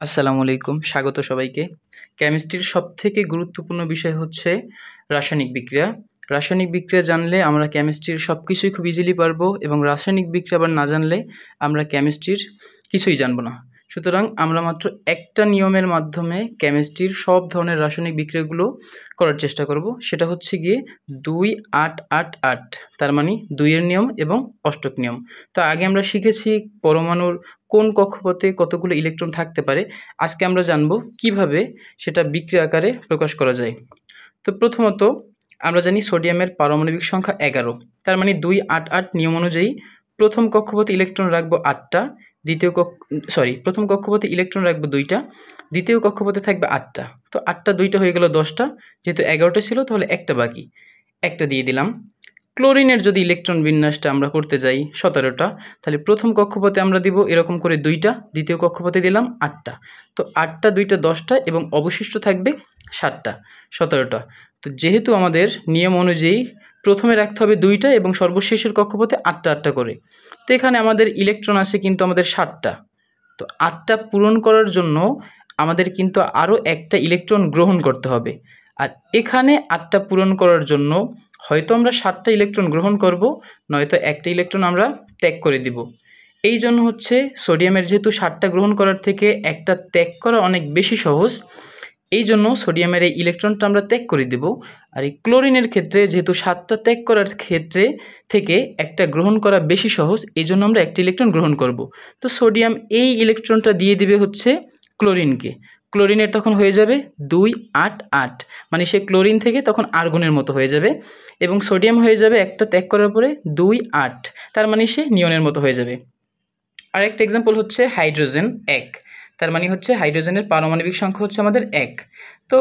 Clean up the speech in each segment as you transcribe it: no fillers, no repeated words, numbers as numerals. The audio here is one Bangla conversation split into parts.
আসসালামু আলাইকুম। স্বাগত সবাইকে। কেমিস্ট্রির সবথেকে গুরুত্বপূর্ণ বিষয় হচ্ছে রাসায়নিক বিক্রিয়া। রাসায়নিক বিক্রিয়া জানলে আমরা কেমিস্ট্রির সবকিছুই খুব ইজিলি পারবো এবং রাসায়নিক বিক্রিয়া আবার না জানলে আমরা কেমিস্ট্রির কিছুই জানবো না। সুতরাং আমরা মাত্র একটা নিয়মের মাধ্যমে কেমিস্ট্রির সব ধরনের রাসায়নিক বিক্রিয়াগুলো করার চেষ্টা করব। সেটা হচ্ছে গিয়ে 2-8-8-8, তার মানে 2 এর নিয়ম এবং অষ্টক নিয়ম। তো আগে আমরা শিখেছি পরমাণুর কোন কক্ষপথে কতগুলো ইলেকট্রন থাকতে পারে। আজকে আমরা জানব কিভাবে সেটা বিক্রিয়া আকারে প্রকাশ করা যায়। তো প্রথমত আমরা জানি সোডিয়ামের পারমাণবিক সংখ্যা 11, তার মানে 2-8-8 নিয়ম অনুযায়ী প্রথম কক্ষপথে ইলেকট্রন রাখবো 8টা, প্রথম কক্ষপথে ইলেকট্রন রাখবো 2টা, দ্বিতীয় কক্ষপথে থাকবে 8টা। তো 8টা 2টা হয়ে গেল 10টা, যেহেতু 11টা ছিল তাহলে একটা বাকি, একটা দিয়ে দিলাম। ক্লোরিনের যদি ইলেকট্রন বিন্যাসটা আমরা করতে যাই 17টা, তাহলে প্রথম কক্ষপথে আমরা দিব এরকম করে 2টা, দ্বিতীয় কক্ষপথে দিলাম 8টা। তো 8টা 2টা 10টা এবং অবশিষ্ট থাকবে 7টা, 17টা। তো যেহেতু আমাদের নিয়ম অনুযায়ী প্রথমে রাখতে হবে 2টা এবং সর্বশেষের কক্ষপথে 8টা 8টা করে, তো এখানে আমাদের ইলেকট্রন আছে কিন্তু আমাদের 7টা। তো 8টা পূরণ করার জন্য আমাদের কিন্তু আরও একটা ইলেকট্রন গ্রহণ করতে হবে। আর এখানে 8টা পূরণ করার জন্য হয়তো আমরা 7টা ইলেকট্রন গ্রহণ করব, নয়তো একটা ইলেকট্রন আমরা ত্যাগ করে দিব। এই জন্য হচ্ছে সোডিয়ামের যেহেতু 7টা গ্রহণ করার থেকে একটা ত্যাগ করা অনেক বেশি সহজ, এই জন্য সোডিয়ামের এই ইলেকট্রনটা আমরা ত্যাগ করে দেব। আর এই ক্লোরিনের ক্ষেত্রে যেহেতু 7টা ত্যাগ করার ক্ষেত্রে থেকে একটা গ্রহণ করা বেশি সহজ, এই জন্য আমরা একটা ইলেকট্রন গ্রহণ করব। তো সোডিয়াম এই ইলেকট্রনটা দিয়ে দিবে হচ্ছে ক্লোরিনকে। ক্লোরিনের তখন হয়ে যাবে 2-8-8, মানে সে ক্লোরিন থেকে তখন আর্গনের মতো হয়ে যাবে এবং সোডিয়াম হয়ে যাবে একটা ত্যাগ করার পরে 2-8, তার মানে সে নিয়নের মতো হয়ে যাবে। আরেকটা এক্সাম্পল হচ্ছে হাইড্রোজেন 1, তার মানে হচ্ছে হাইড্রোজেনের পারমাণবিক সংখ্যা হচ্ছে আমাদের 1। তো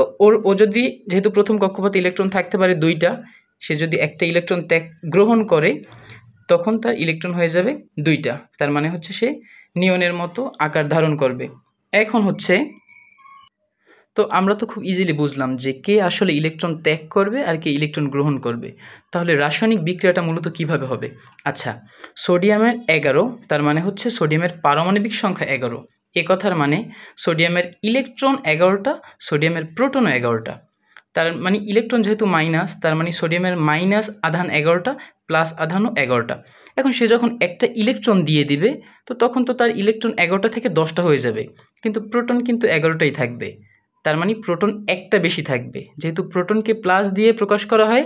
ও যদি যেহেতু প্রথম কক্ষপথে ইলেকট্রন থাকতে পারে 2টা, সে যদি একটা ইলেকট্রন ত্যাগ গ্রহণ করে তখন তার ইলেকট্রন হয়ে যাবে 2টা, তার মানে হচ্ছে সে নিয়নের মতো আকার ধারণ করবে। এখন হচ্ছে, তো আমরা তো খুব ইজিলি বুঝলাম যে কে আসলে ইলেকট্রন ত্যাগ করবে আর কে ইলেকট্রন গ্রহণ করবে। তাহলে রাসায়নিক বিক্রিয়াটা মূলত কিভাবে হবে? আচ্ছা, সোডিয়ামের 11, তার মানে হচ্ছে সোডিয়ামের পারমাণবিক সংখ্যা 11। এ কথার মানে সোডিয়ামের ইলেকট্রন 11টা, সোডিয়ামের প্রোটনও 11টা। তার মানে ইলেকট্রন যেহেতু মাইনাস, তার মানে সোডিয়ামের মাইনাস আধান 11টা, প্লাস আধানও 11টা। এখন সে যখন একটা ইলেকট্রন দিয়ে দিবে, তো তখন তো তার ইলেকট্রন 11টা থেকে 10টা হয়ে যাবে, কিন্তু প্রোটন কিন্তু 11টাই থাকবে। তার মানে প্রোটন একটা বেশি থাকবে। যেহেতু প্রোটনকে প্লাস দিয়ে প্রকাশ করা হয়,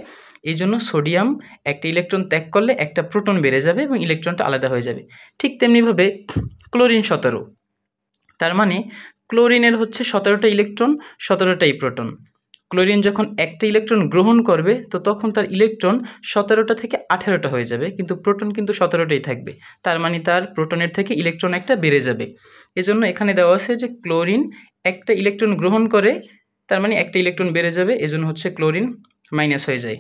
এই জন্য সোডিয়াম একটা ইলেকট্রন ত্যাগ করলে একটা প্রোটন বেড়ে যাবে এবং ইলেকট্রনটা আলাদা হয়ে যাবে। ঠিক তেমনিভাবে ক্লোরিন 17, তার মানে ক্লোরিনের হচ্ছে 17টা ইলেকট্রন, 17টাই প্রোটন। ক্লোরিন যখন একটা ইলেকট্রন গ্রহণ করবে, তো তখন তার ইলেকট্রন 17টা থেকে 18টা হয়ে যাবে, কিন্তু প্রোটন কিন্তু 17টাই থাকবে। তার মানে তার প্রোটনের থেকে ইলেকট্রন একটা বেড়ে যাবে। এজন্য এখানে দেওয়া আছে যে ক্লোরিন একটা ইলেকট্রন গ্রহণ করে, তার মানে একটা ইলেকট্রন বেড়ে যাবে, এজন্য হচ্ছে ক্লোরিন মাইনাস হয়ে যায়।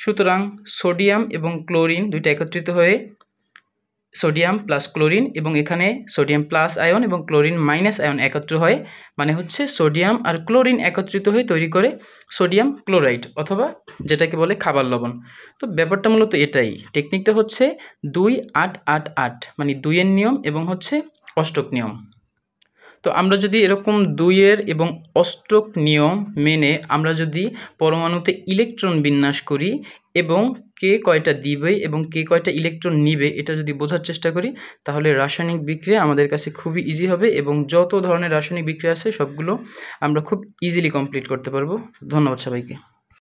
সুতরাং সোডিয়াম এবং ক্লোরিন দুইটা একত্রিত হয়ে সোডিয়াম প্লাস ক্লোরিন, এবং এখানে সোডিয়াম প্লাস আয়ন এবং ক্লোরিন মাইনাস আয়ন একত্র হয়, মানে হচ্ছে সোডিয়াম আর ক্লোরিন একত্রিত হয়ে তৈরি করে সোডিয়াম ক্লোরাইড, অথবা যেটাকে বলে খাবার লবণ। তো ব্যাপারটা মূলত এটাই, টেকনিকটা হচ্ছে 2-8-8-8, মানে 2 এর নিয়ম এবং হচ্ছে অষ্টক নিয়ম। তো আমরা যদি এরকম 2 এর এবং অষ্টক নিয়ম মেনে আমরা যদি পরমাণুতে ইলেকট্রন বিন্যাস করি এবং কে কয়টা দিবে এবং কে কয়টা ইলেকট্রন নিবে এটা যদি বোঝার চেষ্টা করি, তাহলে রাসায়নিক বিক্রিয়া আমাদের কাছে খুবই ইজি হবে এবং যত ধরনের রাসায়নিক বিক্রিয়া আছে সবগুলো আমরা খুব ইজিলি কমপ্লিট করতে পারবো। ধন্যবাদ সবাইকে।